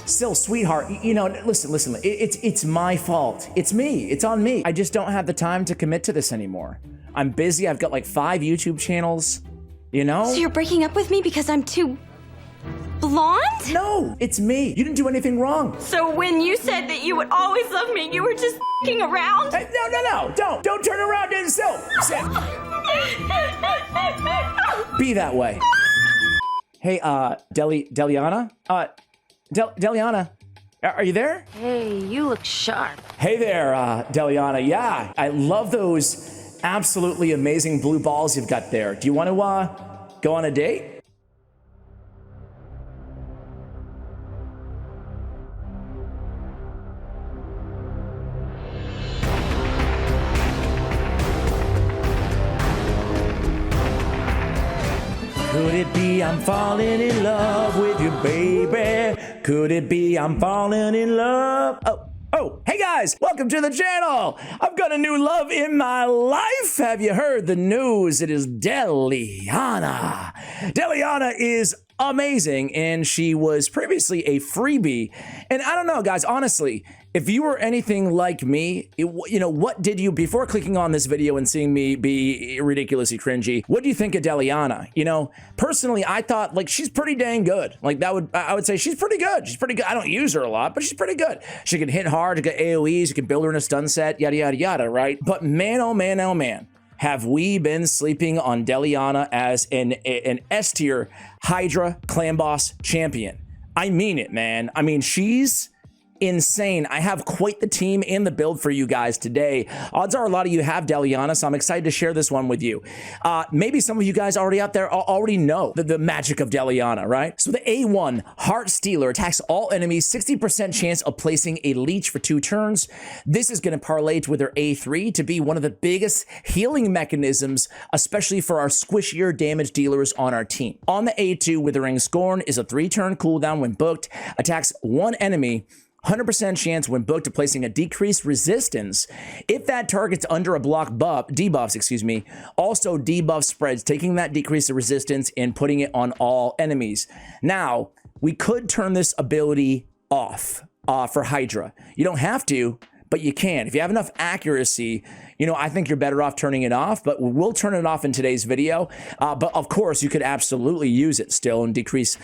Still, sweetheart, you know, listen, it's my fault. It's me, it's on me. I just don't have the time to commit to this anymore. I'm busy, I've got like 5 YouTube channels, you know? So you're breaking up with me because I'm too blonde? No, it's me. You didn't do anything wrong. So when you said that you would always love me, you were just f***ing around? Hey, no, don't turn around and sit. Be that way. Hey, Deliana? Deliana, are you there? Hey, you look sharp. Hey there, Deliana. Yeah, I love those absolutely amazing blue balls you've got there. Do you want to go on a date? Could it be I'm falling in love with you, baby? Could it be I'm falling in love? Oh, hey guys, welcome to the channel. I've got a new love in my life. Have you heard the news? It is Deliana. Deliana is amazing, and she was previously a freebie. And I don't know, guys, honestly, if you were anything like me, you know, what did you, before clicking on this video and seeing me be ridiculously cringy, what do you think of Deliana? You know, personally, I thought, like, she's pretty dang good. Like, I would say she's pretty good. She's pretty good. I don't use her a lot, but she's pretty good. She can hit hard, she can AoEs, you can build her in a stun set, yada, yada, yada, right? But man, oh man, oh man, have we been sleeping on Deliana as an S-tier Hydra clan boss champion? I mean it, man. I mean, she's insane. I have quite the team and the build for you guys today. Odds are a lot of you have Deliana, so I'm excited to share this one with you. Maybe some of you guys already out there already know the magic of Deliana, right? So the A1 Heart Stealer attacks all enemies, 60% chance of placing a leech for 2 turns. This is going to parlay with her A3 to be one of the biggest healing mechanisms, especially for our squishier damage dealers on our team. On the A2, Withering Scorn is a 3-turn cooldown when booked, attacks 1 enemy, 100% chance when booked of placing a decreased resistance. If that target's under a block debuffs, excuse me, also debuff spreads, taking that decreased resistance and putting it on all enemies. Now, we could turn this ability off for Hydra. You don't have to, but you can. If you have enough accuracy, you know, I think you're better off turning it off, but we'll turn it off in today's video. But of course, you could absolutely use it still, and decrease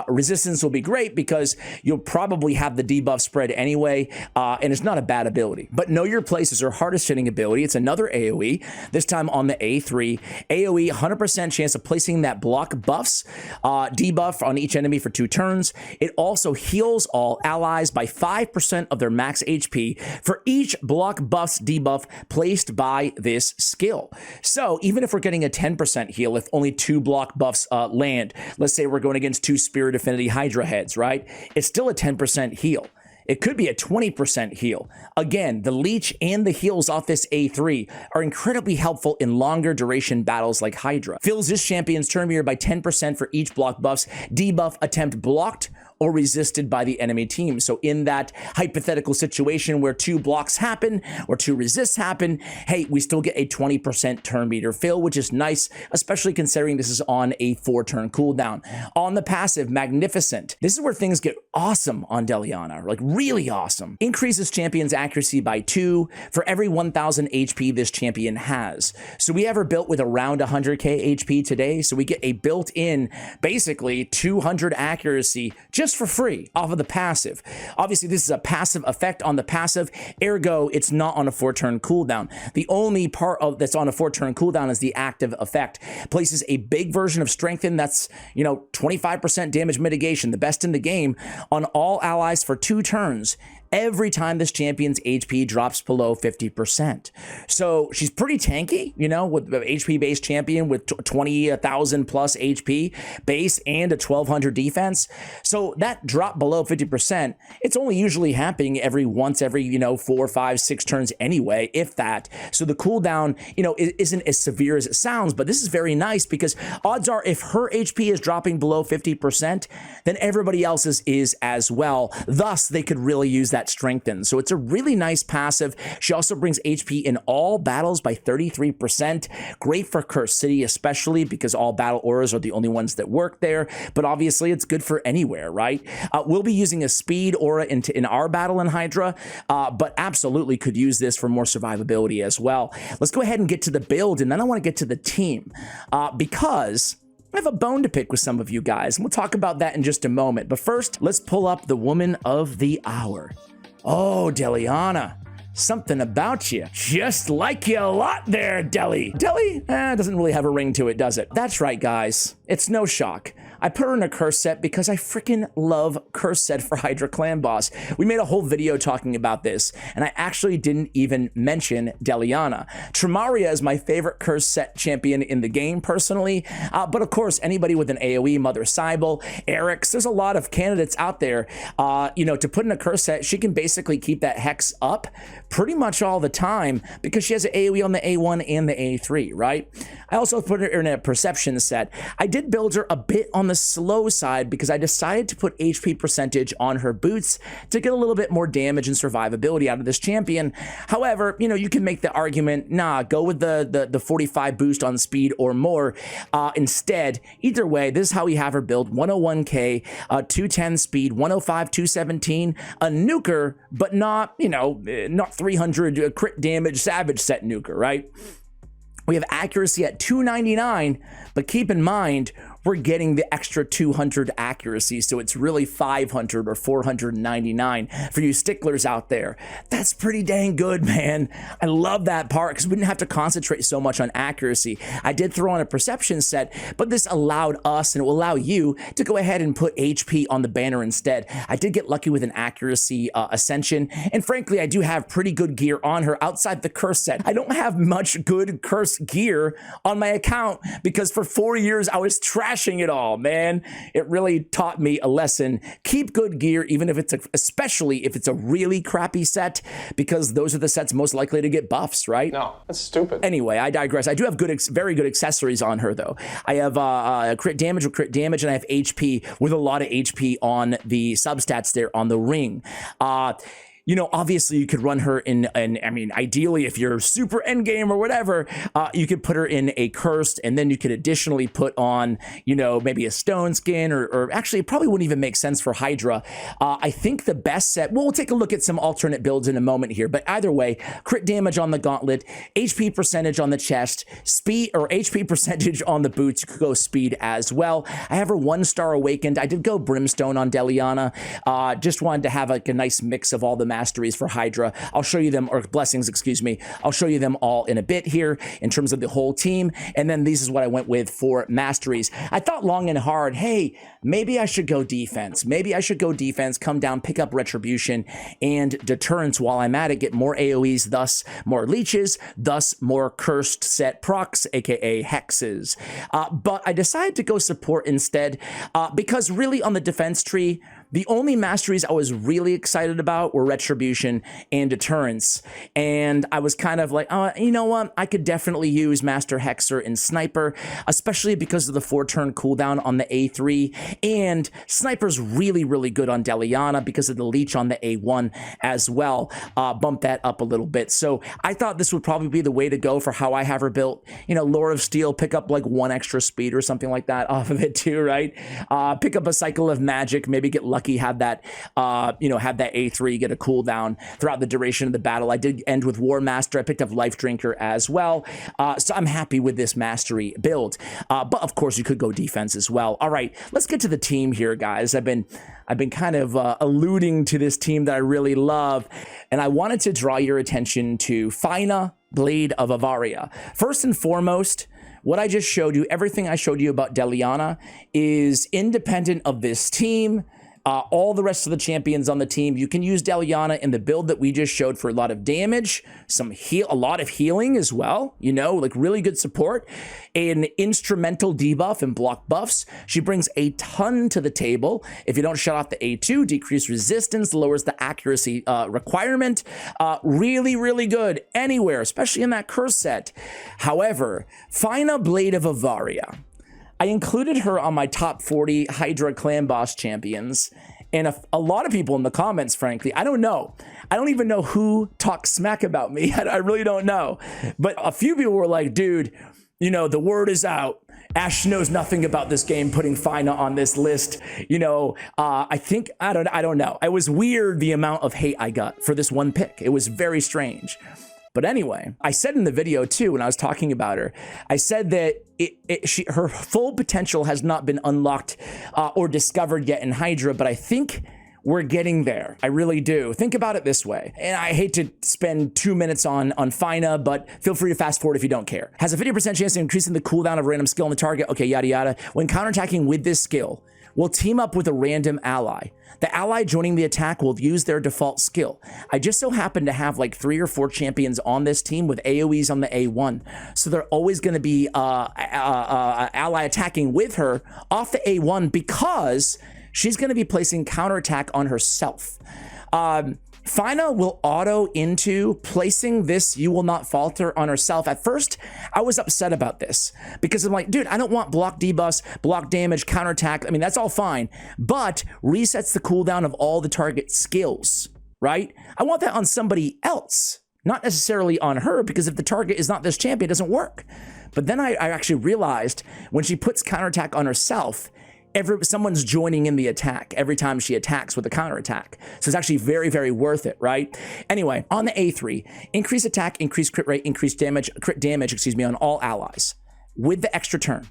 resistance will be great because you'll probably have the debuff spread anyway, and it's not a bad ability. But Know Your Place is her hardest hitting ability. It's another AoE, this time on the A3. AoE, 100% chance of placing that block buffs, debuff on each enemy for 2 turns. It also heals all allies by 5% of their max HP for each block buffs debuff placed by this skill. So even if we're getting a 10% heal, if only 2 block buffs land, let's say we're going against 2 Spirit Affinity Hydra heads, right? It's still a 10% heal. It could be a 20% heal. Again, the leech and the heals off this A3 are incredibly helpful in longer duration battles like Hydra. Fills this champion's turn meter by 10% for each block buffs debuff attempt blocked or resisted by the enemy team. So in that hypothetical situation where 2 blocks happen or 2 resists happen, hey, we still get a 20% turn meter fill, which is nice, especially considering this is on a 4-turn cooldown. On the passive, Magnificent. This is where things get awesome on Deliana, like really awesome. Increases champion's accuracy by 2 for every 1,000 HP this champion has. So we have her built with around 100k HP today, so we get a built-in, basically 200 accuracy just for free off of the passive. Obviously, this is a passive effect on the passive, ergo, it's not on a 4-turn cooldown. The only part of that's on a 4-turn cooldown is the active effect. Places a big version of Strengthen, that's, you know, 25% damage mitigation, the best in the game, on all allies for 2 turns. Every time this champion's HP drops below 50%. So she's pretty tanky, you know, with the HP based champion with 20,000 plus HP base and a 1,200 defense. So that drop below 50%, it's only usually happening every, you know, 4, 5, 6 turns anyway, if that. So the cooldown, you know, isn't as severe as it sounds, but this is very nice because odds are if her HP is dropping below 50%, then everybody else's is as well. Thus, they could really use that that strengthens. So it's a really nice passive. She also brings HP in all battles by 33%. Great for Cursed City, especially because all battle auras are the only ones that work there. But obviously, it's good for anywhere, right? We'll be using a speed aura in our battle in Hydra, but absolutely could use this for more survivability as well. Let's go ahead and get to the build, and then I want to get to the team because I have a bone to pick with some of you guys, and we'll talk about that in just a moment. But first, let's pull up the woman of the hour. Oh, Deliana. Something about you. Just like you a lot there, Deli. Deli? Doesn't really have a ring to it, does it? That's right, guys. It's no shock. I put her in a curse set because I freaking love curse set for Hydra Clan Boss. We made a whole video talking about this, and I actually didn't even mention Deliana. Tremaria is my favorite curse set champion in the game, personally, but of course, anybody with an AoE, Mother Cybele, Eric's, there's a lot of candidates out there. You know, to put in a curse set, she can basically keep that hex up pretty much all the time because she has an AoE on the A1 and the A3, right? I also put her in a perception set. I did build her a bit on the slow side because I decided to put HP percentage on her boots to get a little bit more damage and survivability out of this champion. However, you know, you can make the argument, nah, go with the 45 boost on speed or more instead. Either way, this is how we have her build: 101k, 210 speed, 105, 217, a nuker, but not, you know, not 300 crit damage savage set nuker, right? We have accuracy at 299, but keep in mind, we're getting the extra 200 accuracy, so it's really 500 or 499 for you sticklers out there. That's pretty dang good, man. I love that part because we didn't have to concentrate so much on accuracy. I did throw on a perception set, but this allowed us, and it will allow you, to go ahead and put HP on the banner instead. I did get lucky with an accuracy ascension, and frankly, I do have pretty good gear on her outside the curse set. I don't have much good curse gear on my account because for 4 years I was trashing it all, man. It really taught me a lesson. Keep good gear, even if especially if it's a really crappy set, because those are the sets most likely to get buffs, right? No, that's stupid. Anyway, I digress. I do have very good accessories on her, though. I have crit damage with crit damage, and I have HP with a lot of HP on the substats there on the ring. You know, obviously you could run her in, I mean, ideally if you're super endgame or whatever, you could put her in a cursed, and then you could additionally put on, you know, maybe a stone skin, or actually it probably wouldn't even make sense for Hydra. I think the best set, well, we'll take a look at some alternate builds in a moment here, but either way, crit damage on the gauntlet, HP percentage on the chest, speed or HP percentage on the boots. You could go speed as well. I have her 1-star awakened. I did go brimstone on Deliana. Just wanted to have like a nice mix of all the masteries for Hydra. I'll show you them, or blessings, excuse me. I'll show you them all in a bit here in terms of the whole team. And then this is what I went with for masteries. I thought long and hard, hey, maybe I should go defense. Maybe I should go defense, come down, pick up retribution and deterrence while I'm at it, get more AoEs, thus more leeches, thus more cursed set procs, aka hexes. But I decided to go support instead because really on the defense tree, the only masteries I was really excited about were Retribution and Deterrence. And I was kind of like, oh, you know what? I could definitely use Master Hexer and Sniper, especially because of the 4-turn cooldown on the A3. And Sniper's really, really good on Deliana because of the leech on the A1 as well. Bump that up a little bit. So I thought this would probably be the way to go for how I have her built. You know, Lore of Steel, pick up like 1 extra speed or something like that off of it too, right? Pick up a Cycle of Magic, maybe get lucky, have that, you know, have that A3 get a cooldown throughout the duration of the battle. I did end with War Master. I picked up Life Drinker as well. So I'm happy with this mastery build. But of course, you could go defense as well. All right, let's get to the team here, guys. I've been kind of alluding to this team that I really love, and I wanted to draw your attention to Phyna, Blade of Avaria. First and foremost, what I just showed you, everything I showed you about Deliana is independent of this team. All the rest of the champions on the team, you can use Deliana in the build that we just showed for a lot of damage, a lot of healing as well, you know, like really good support, an instrumental debuff and block buffs. She brings a ton to the table. If you don't shut off the A2, decrease resistance, lowers the accuracy requirement. Really, really good anywhere, especially in that curse set. However, Phyna, Blade of Avaria, I included her on my top 40 Hydra Clan Boss champions, And a lot of people in the comments, frankly, I don't know. I don't even know who talks smack about me. I really don't know. But a few people were like, dude, you know, the word is out. Ash knows nothing about this game, putting Fina on this list. You know, I don't know. It was weird the amount of hate I got for this one pick. It was very strange. But anyway, I said in the video too, when I was talking about her, I said that her full potential has not been unlocked or discovered yet in Hydra, but I think we're getting there. I really do. Think about it this way. And I hate to spend 2 minutes on Fina, but feel free to fast forward if you don't care. Has a 50% chance of increasing the cooldown of a random skill on the target. Okay, yada, yada. When counterattacking with this skill, we'll team up with a random ally. The ally joining the attack will ally their default skill. I just so happen to have like 3 or 4 champions on this team with AoEs on the A1. So they're always going to be ally attacking with her off the A1 because she's going to be placing counterattack on herself. Fina will auto into placing this "you will not falter" on herself. At first, I was upset about this because I'm like, dude, I don't want block debuffs, block damage, counterattack. I mean, that's all fine, but resets the cooldown of all the target skills, right? I want that on somebody else, not necessarily on her, because if the target is not this champion, it doesn't work. But then I actually realized when she puts counterattack on herself, someone's joining in the attack every time she attacks with a counterattack. So it's actually very, very worth it, right? Anyway, on the A3, increase attack, increase crit rate, increase damage, crit damage, excuse me, on all allies with the extra turn.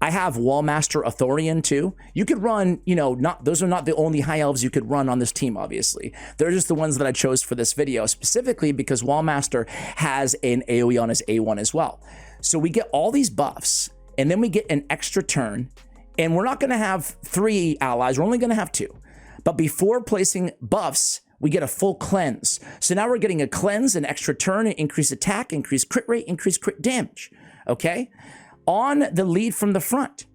I have Wallmaster Authorian too. You could run, you know, those are not the only high elves you could run on this team, obviously. They're just the ones that I chose for this video, specifically because Wallmaster has an AoE on his A1 as well. So we get all these buffs, and then we get an extra turn. And we're not going to have 3 allies. We're only going to have 2. But before placing buffs, we get a full cleanse. So now we're getting a cleanse, an extra turn, an increased attack, increased crit rate, increased crit damage. Okay? On the lead from the front,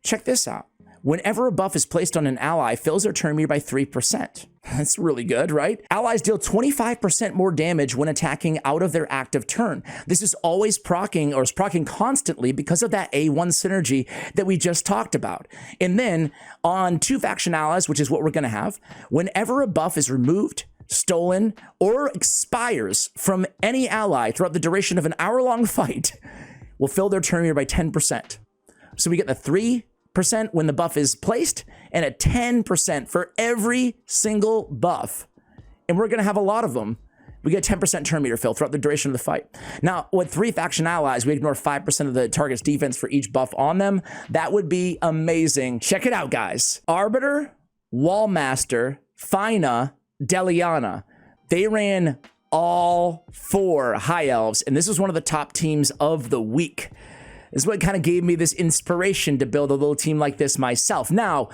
check this out. Whenever a buff is placed on an ally, fills their turn meter by 3%. That's really good, right? Allies deal 25% more damage when attacking out of their active turn. This is always proccing, or is proccing constantly because of that A1 synergy that we just talked about. And then on 2 faction allies, which is what we're going to have, whenever a buff is removed, stolen, or expires from any ally throughout the duration of an hour-long fight, will fill their turn meter by 10%. So we get the 3% when the buff is placed, and a 10% for every single buff. And we're going to have a lot of them. We get 10% turn meter fill throughout the duration of the fight. Now, with 3 faction allies, we ignore 5% of the target's defense for each buff on them. That would be amazing. Check it out, guys. Arbiter, Wallmaster, Fina, Deliana. They ran all 4 high elves, and this was one of the top teams of the week. This is what kind of gave me this inspiration to build a little team like this myself. Now,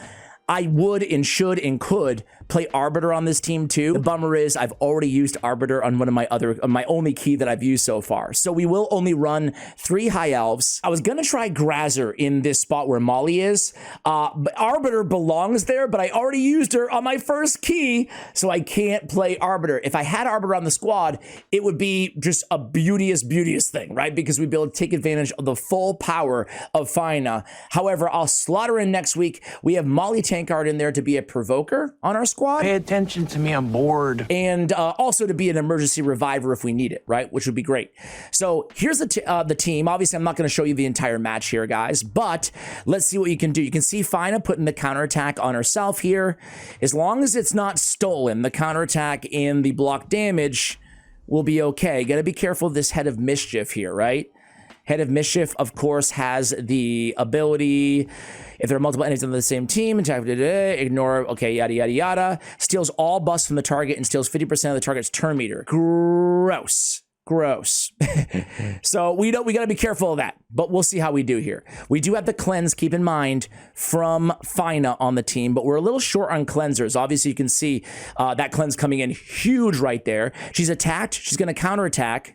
I would and should and could play Arbiter on this team too. The bummer is I've already used Arbiter on one of my only key that I've used so far. So we will only run 3 high elves. I was gonna try Grazer in this spot where Molly is, but Arbiter belongs there, but I already used her on my first key, so I can't play Arbiter. If I had Arbiter on the squad, it would be just a beauteous thing, right? Because we'd be able to take advantage of the full power of Fina. However, I'll slaughter in next week. We have Molly Tankard in there to be a provoker on our squad. Pay attention to me, I'm bored. And also to be an emergency reviver if we need it, right? Which would be great. So here's the team. Obviously, I'm not going to show you the entire match here, guys, but let's see what you can do. You can see Fina putting the counterattack on herself here. As long as it's not stolen, the counterattack and the block damage will be okay. Got to be careful of this Head of Mischief here, right? Head of Mischief, of course, has the ability, if there are multiple enemies on the same team, ignore, okay, yada, yada, yada. Steals all buffs from the target and steals 50% of the target's turn meter. Gross. Gross. So we got to be careful of that, but we'll see how we do here. We do have the cleanse, keep in mind, from Fina on the team, but we're a little short on cleansers. Obviously, you can see that cleanse coming in huge right there. She's attacked. She's going to counterattack.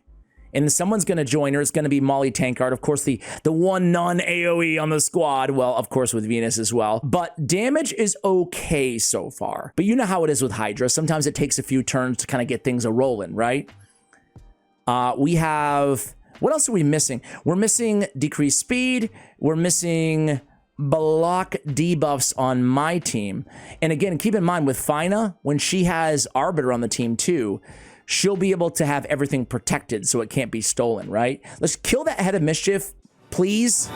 And someone's going to join her. It's going to be Molly Tankard. Of course, the one non-AoE on the squad. Well, of course, with Venus as well. But damage is okay so far. But you know how it is with Hydra. Sometimes it takes a few turns to kind of get things a-rolling, right? We have... What else are we missing? We're missing decreased speed. We're missing block debuffs on my team. And again, keep in mind with Fina, when she has Arbiter on the team too, she'll be able to have everything protected so it can't be stolen, right? Let's kill that Head of Mischief, please.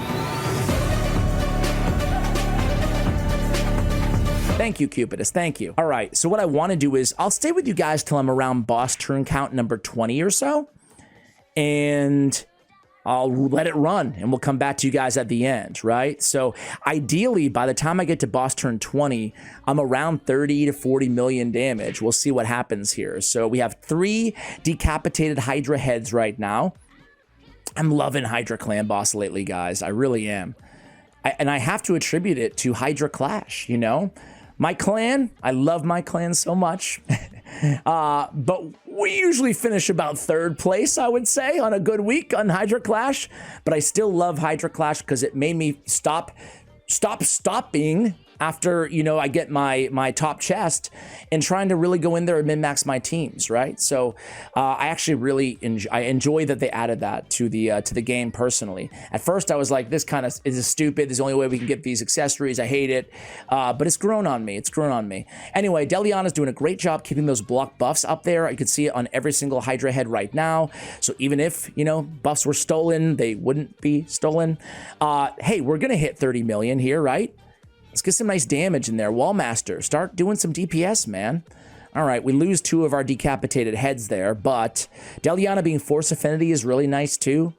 Thank you, Cupidus. Thank you. All right. So what I want to do is I'll stay with you guys till I'm around boss turn count number 20 or so. And I'll let it run and we'll come back to you guys at the end, right? So ideally, by the time I get to boss turn 20, I'm around 30 to 40 million damage. We'll see what happens here. So we have 3 decapitated Hydra heads right now. I'm loving Hydra Clan Boss lately, guys. I really am. And I have to attribute it to Hydra Clash, you know? My clan, I love my clan so much. But we usually finish about 3rd place, I would say, on a good week on Hydra Clash. But I still love Hydra Clash because it made me stopping after, you know, I get my top chest and trying to really go in there and min-max my teams, right? So I actually really enjoy that they added that to the game personally. At first I was like, this kind of is stupid. This is the only way we can get these accessories. I hate it. But it's grown on me. It's grown on me. Anyway, Deliana's doing a great job keeping those block buffs up there. You can see it on every single Hydra head right now. So even if, you know, buffs were stolen, they wouldn't be stolen. Hey, we're going to hit 30 million here, right? Let's get some nice damage in there. Wallmaster, start doing some DPS, man. All right, we lose 2 of our decapitated heads there, but Deliana being Force Affinity is really nice too.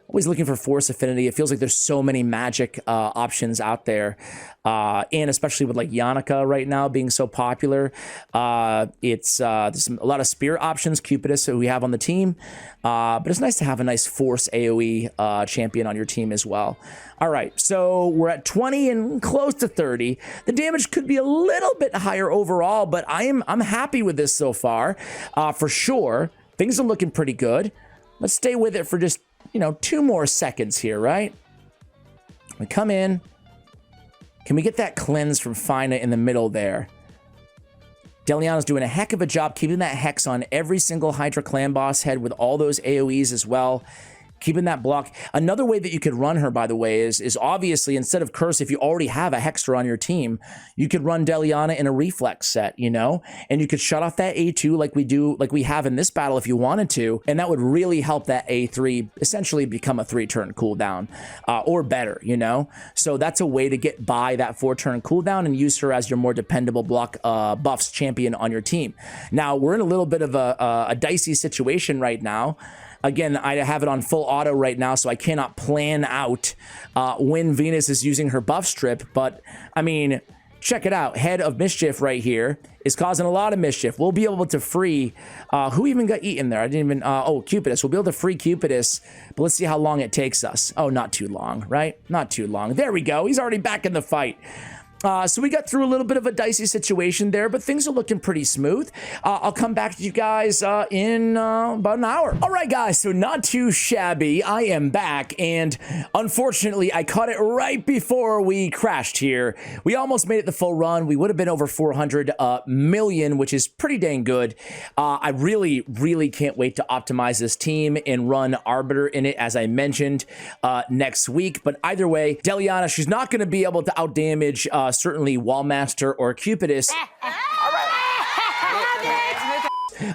Always looking for Force Affinity. It feels like there's so many magic options out there. And especially with like Yannicka right now being so popular. There's a lot of Spirit options, Cupidus, who we have on the team. But it's nice to have a nice Force AoE champion on your team as well. All right, so we're at 20 and close to 30. The damage could be a little bit higher overall, but I'm happy with this so far, for sure. Things are looking pretty good. Let's stay with it for just, you know, 2 more seconds here, right? We come in. Can we get that cleanse from Fina in the middle there? Deliana's doing a heck of a job keeping that Hex on every single Hydra Clan Boss head with all those AoEs as well. Keeping that block. Another way that you could run her, by the way, is obviously instead of Curse, if you already have a Hexter on your team, you could run Deliana in a Reflex set, you know? And you could shut off that A2 like we have in this battle if you wanted to, and that would really help that A3 essentially become a 3-turn cooldown, or better, you know? So that's a way to get by that 4-turn cooldown and use her as your more dependable block buffs champion on your team. Now, we're in a little bit of a dicey situation right now. Again, I have it on full auto right now, so I cannot plan out when Venus is using her buff strip. But, I mean, check it out. Head of Mischief right here is causing a lot of mischief. We'll be able to free... who even got eaten there? I didn't even... oh, Cupidus. We'll be able to free Cupidus, but let's see how long it takes us. Oh, not too long, right? Not too long. There we go. He's already back in the fight. So we got through a little bit of a dicey situation there, but things are looking pretty smooth. I'll come back to you guys in about an hour. All right, guys, so not too shabby. I am back, and unfortunately, I caught it right before we crashed here. We almost made it the full run. We would have been over 400 million, which is pretty dang good. I really, really can't wait to optimize this team and run Arbiter in it, as I mentioned, next week. But either way, Deliana, she's not going to be able to outdamage certainly Wallmaster or Cupidus.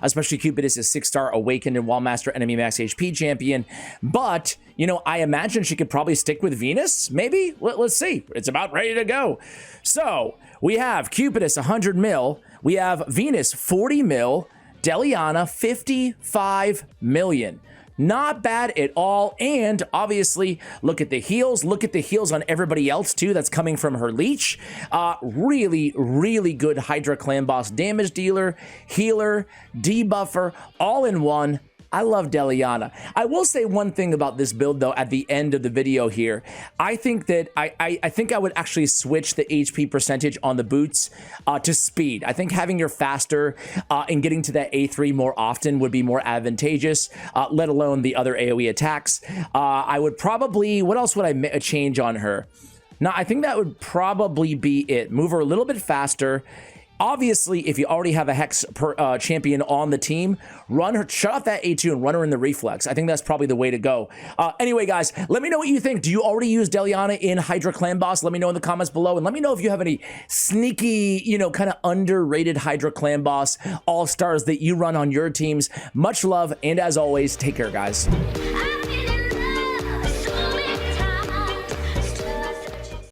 Especially Cupidus is 6-star Awakened and Wallmaster enemy max HP champion. But, you know, I imagine she could probably stick with Venus, maybe? Let's see. It's about ready to go. So, we have Cupidus 100 mil. We have Venus 40 mil. Deliana 55 million. Not bad at all, and obviously, look at the heals. Look at the heals on everybody else, too, that's coming from her leech. Really, really good Hydra Clan Boss damage dealer, healer, debuffer, all in one. I love Deliana. I will say one thing about this build, though, at the end of the video here. I think that I think I would actually switch the HP percentage on the boots to speed. I think having your faster and getting to that A3 more often would be more advantageous, let alone the other AoE attacks. I would probably... What else would I change on her? No, I think that would probably be it. Move her a little bit faster Obviously, if you already have a Hex champion on the team, shut off that A2 and run her in the reflex. I think that's probably the way to go. Anyway, guys, let me know what you think. Do you already use Deliana in Hydra Clan Boss? Let me know in the comments below, and let me know if you have any sneaky, you know, kind of underrated Hydra Clan Boss all-stars that you run on your teams. Much love, and as always, take care, guys.